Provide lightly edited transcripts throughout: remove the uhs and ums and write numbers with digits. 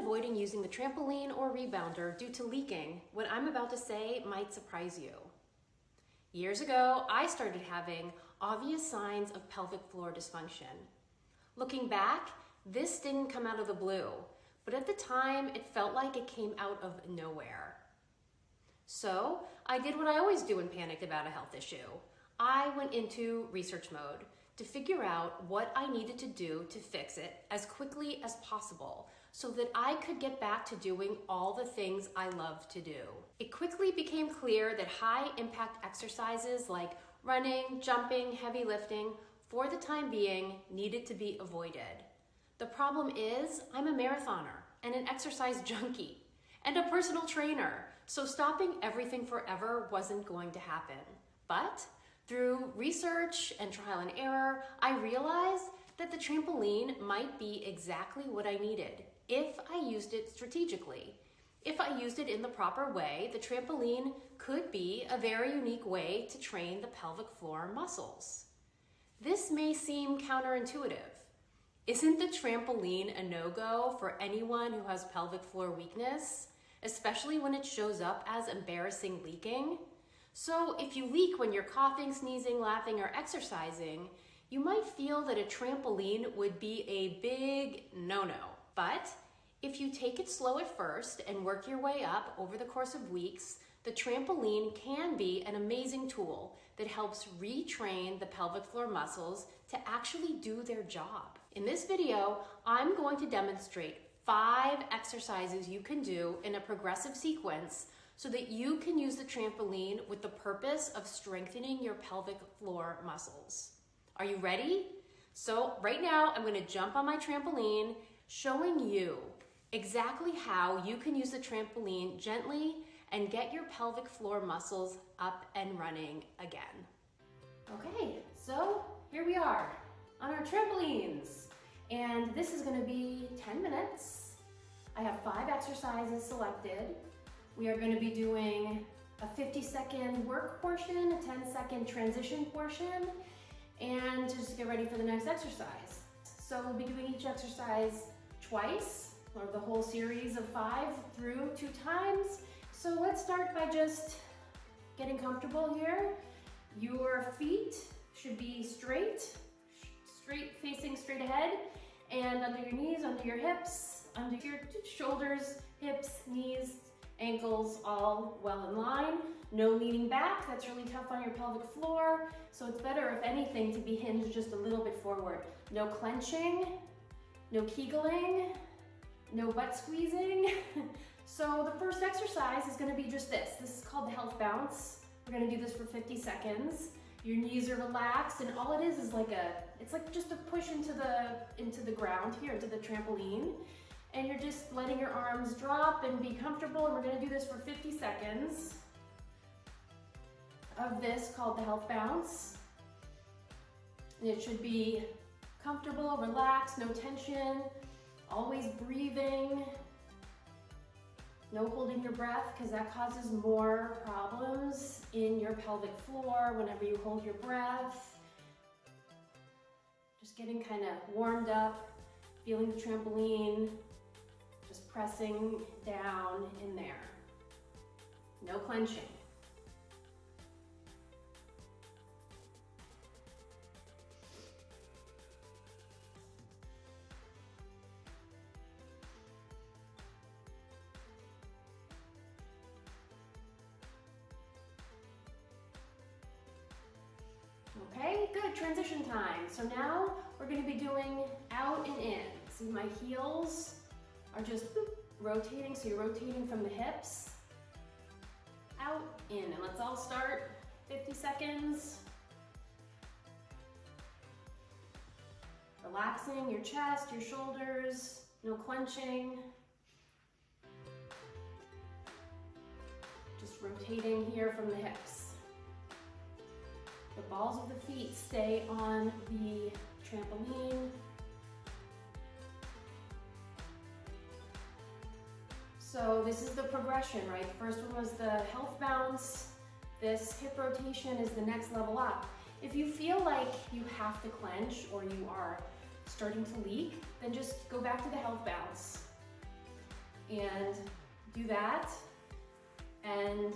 avoiding using the trampoline or rebounder due to leaking, what I'm about to say might surprise you. Years ago, I started having obvious signs of pelvic floor dysfunction. Looking back, this didn't come out of the blue, but at the time, it felt like it came out of nowhere. So I did what I always do when panicked about a health issue. I went into research mode to figure out what I needed to do to fix it as quickly as possible so that I could get back to doing all the things I love to do. It quickly became clear that high impact exercises like running, jumping, heavy lifting, for the time being, needed to be avoided. The problem is I'm a marathoner and an exercise junkie and a personal trainer, so stopping everything forever wasn't going to happen. But through research and trial and error, I realized that the trampoline might be exactly what I needed if I used it strategically. If I used it in the proper way, the trampoline could be a very unique way to train the pelvic floor muscles. This may seem counterintuitive. Isn't the trampoline a no-go for anyone who has pelvic floor weakness, especially when it shows up as embarrassing leaking? So if you leak when you're coughing, sneezing, laughing, or exercising, you might feel that a trampoline would be a big no-no. But if you take it slow at first and work your way up over the course of weeks, the trampoline can be an amazing tool that helps retrain the pelvic floor muscles to actually do their job. In this video, I'm going to demonstrate 5 exercises you can do in a progressive sequence so that you can use the trampoline with the purpose of strengthening your pelvic floor muscles. Are you ready? So right now, I'm going to jump on my trampoline, showing you exactly how you can use the trampoline gently and get your pelvic floor muscles up and running again. Okay, so here we are on our trampolines, and this is going to be 10 minutes. I have 5 exercises selected. We are going to be doing a 50-second work portion, a 10-second transition portion, and just get ready for the next exercise. So we'll be doing each exercise twice, or the whole series of 5 through 2 times. So let's start by just getting comfortable here. Your feet should be straight facing straight ahead, and under your knees, under your hips, under your shoulders, hips, knees, ankles, all well in line. No leaning back, that's really tough on your pelvic floor. So it's better, if anything, to be hinged just a little bit forward. No clenching, no kegling, no butt squeezing. So the first exercise is gonna be just this. This is called the health bounce. We're gonna do this for 50 seconds. Your knees are relaxed, and all it is it's like just a push into the ground here, into the trampoline. And you're just letting your arms drop and be comfortable. And we're gonna do this for 50 seconds of this called the health bounce. And it should be comfortable, relaxed, no tension, always breathing. No holding your breath, because that causes more problems in your pelvic floor whenever you hold your breath. Just getting kind of warmed up, feeling the trampoline, just pressing down in there. No clenching. Okay, good, transition time. So now we're gonna be doing out and in. See, my heels are just rotating, so you're rotating from the hips, out, in. And let's all start, 50 seconds. Relaxing your chest, your shoulders, no clenching. Just rotating here from the hips. The balls of the feet stay on the trampoline. So this is the progression, right? The first one was the health bounce. This hip rotation is the next level up. If you feel like you have to clench or you are starting to leak, then just go back to the health bounce. And do that and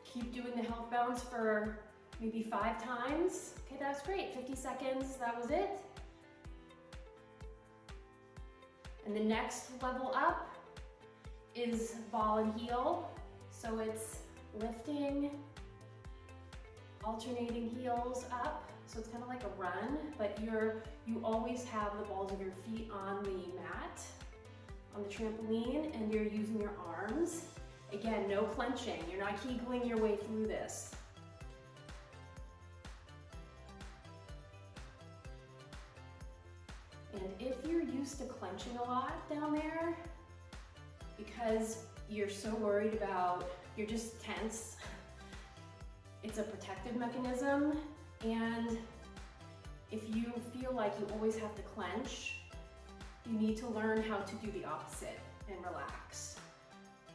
keep doing the health bounce for maybe 5 times. Okay, that's great. 50 seconds, that was it. And the next level up is ball and heel. So it's lifting, alternating heels up. So it's kind of like a run, but you always have the balls of your feet on the mat, on the trampoline, and you're using your arms. Again, no clenching. You're not kegling your way through this. And if you're used to clenching a lot down there, because you're so worried about, you're just tense, it's a protective mechanism. And if you feel like you always have to clench, you need to learn how to do the opposite and relax.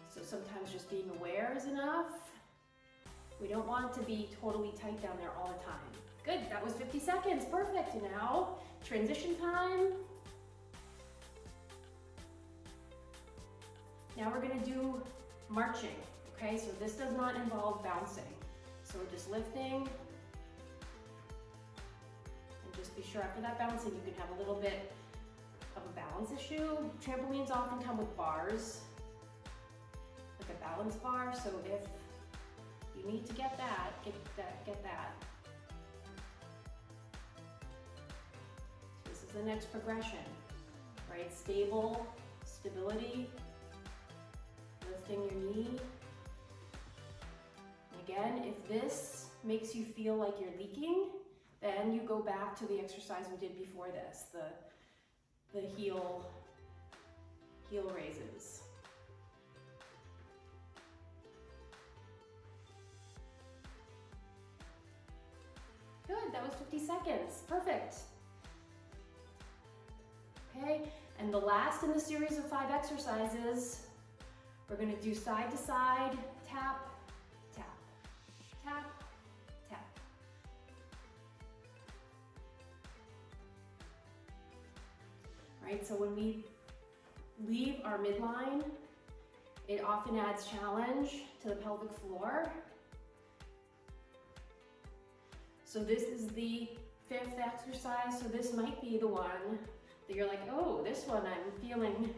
So sometimes just being aware is enough. We don't want to be totally tight down there all the time. Good, that was 50 seconds, perfect. Now, transition time. Now we're gonna do marching, okay? So this does not involve bouncing. So we're just lifting. And just be sure after that bouncing, you can have a little bit of a balance issue. Trampolines often come with bars, like a balance bar. So if you need to get that, get that. So this is the next progression, right? Stability, lifting your knee. And again, if this makes you feel like you're leaking, then you go back to the exercise we did before this, the heel raises. Good, that was 50 seconds, perfect. Okay, and the last in the series of 5 exercises, we're gonna do side to side, tap, tap, tap, tap. Right, so when we leave our midline, it often adds challenge to the pelvic floor. So this is the 5th exercise, so this might be the one that you're like, oh, this one I'm feeling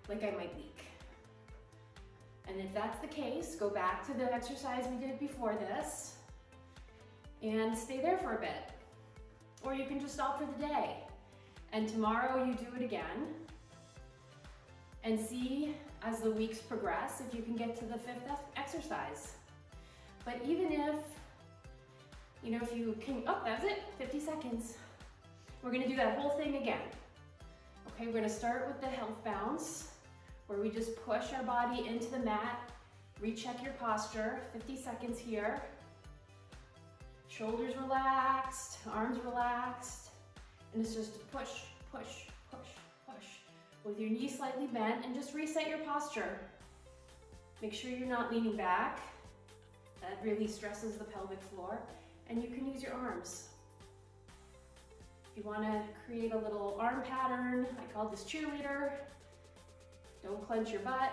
like I might leak. And if that's the case, go back to the exercise we did before this and stay there for a bit. Or you can just stop for the day. And tomorrow you do it again and see as the weeks progress if you can get to the 5th exercise. But even if, if you can, oh, that was it, 50 seconds. We're gonna do that whole thing again. Okay, we're gonna start with the health bounce, where we just push our body into the mat, recheck your posture, 50 seconds here. Shoulders relaxed, arms relaxed, and it's just push, push, push, push, with your knees slightly bent, and just reset your posture. Make sure you're not leaning back. That really stresses the pelvic floor, and you can use your arms. If you wanna create a little arm pattern, I call this cheerleader. Don't clench your butt.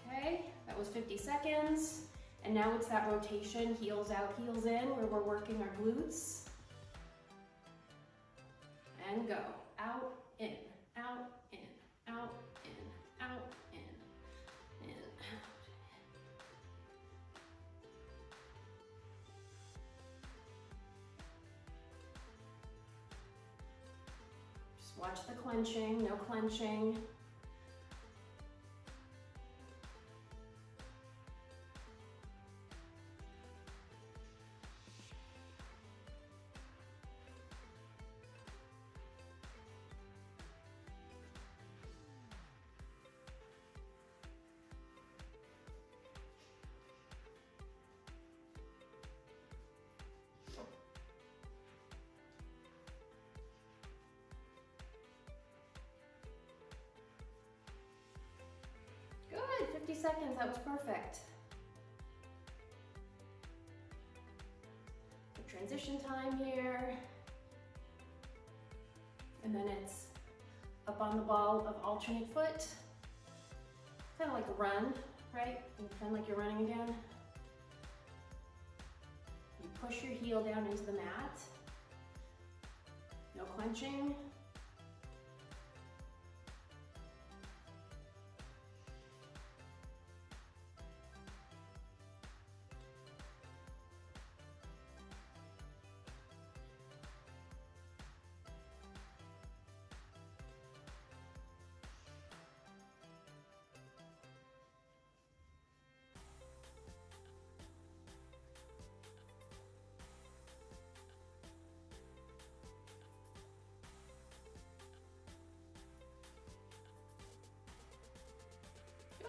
Okay, that was 50 seconds. And now it's that rotation, heels out, heels in, where we're working our glutes. And go, out, in, out, in, out, in, out, in, out. Just watch the clenching, no clenching. seconds, that was perfect. The transition time here. And then it's up on the ball of alternate foot. Kind of like a run, right? And pretend like you're running again. You push your heel down into the mat. No clenching.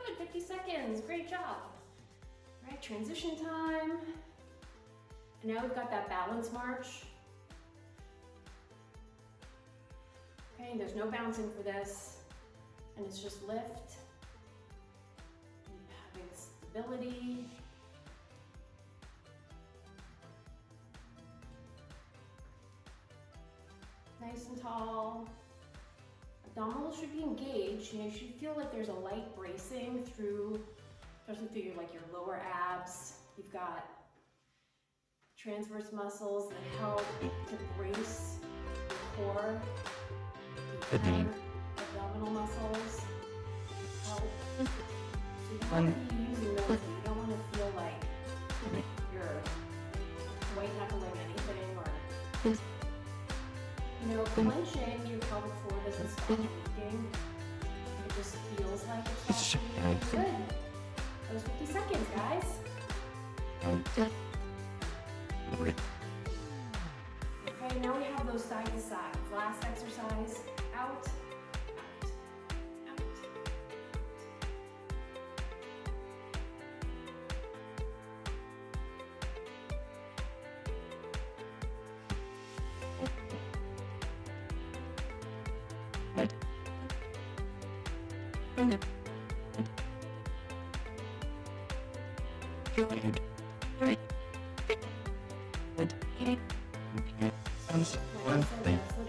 Good, 50 seconds, great job. All right, transition time. And now we've got that balance march. Okay, there's no bouncing for this. And it's just lift. And having stability. Nice and tall. Abdominals should be engaged. You should feel like there's a light bracing through, especially through your lower abs. You've got transverse muscles that help to brace your core. Abdominal muscles help. So you don't want to be using those. You don't want to feel like you're white knuckling anything or. Clenching your pelvic floor doesn't stop leaking. It just feels like it's stopping. Good. That was 50 seconds, guys. Okay, now we have those side to side. Last exercise. Out, out, out.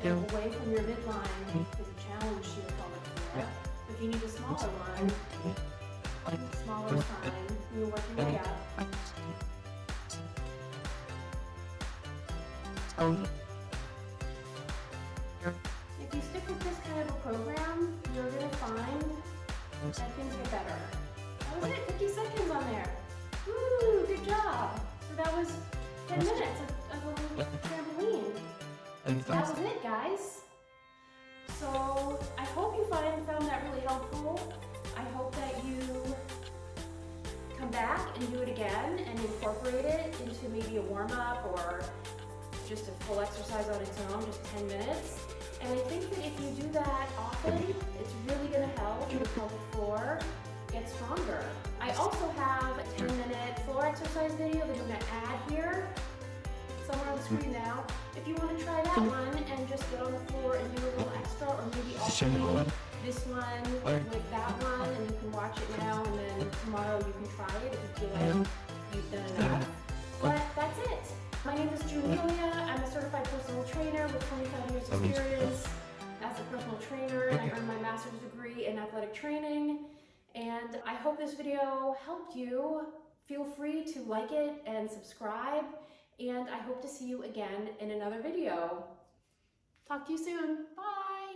Away from your midline is a challenge to your pelvic floor. If you need a smaller one, smaller spine, you're working your way up. If you stick with this kind of a program, you're going to find that things get better. That was it, 50 seconds on there. Woo, good job. So that was 10 minutes of a little trampoline. That was it, guys. So I hope you found that really helpful. I hope that you come back and do it again and incorporate it into maybe a warm-up or just a full exercise on its own, just 10 minutes. And I think that if you do that often, it's really going to help your pelvic floor get stronger. I also have a 10-minute floor exercise video that I'm going to add here, somewhere on the screen now. If you want to try that one and just get on the floor and do a little extra, or maybe alternate this one with that one, and you can watch it now, and then tomorrow you can try it if you feel like you've done enough. But that's it. My name is Julia. I'm a certified personal trainer with 25 years experience as a personal trainer, and I earned my master's degree in athletic training. And I hope this video helped you. Feel free to like it and subscribe, and I hope to see you again in another video. Talk to you soon. Bye.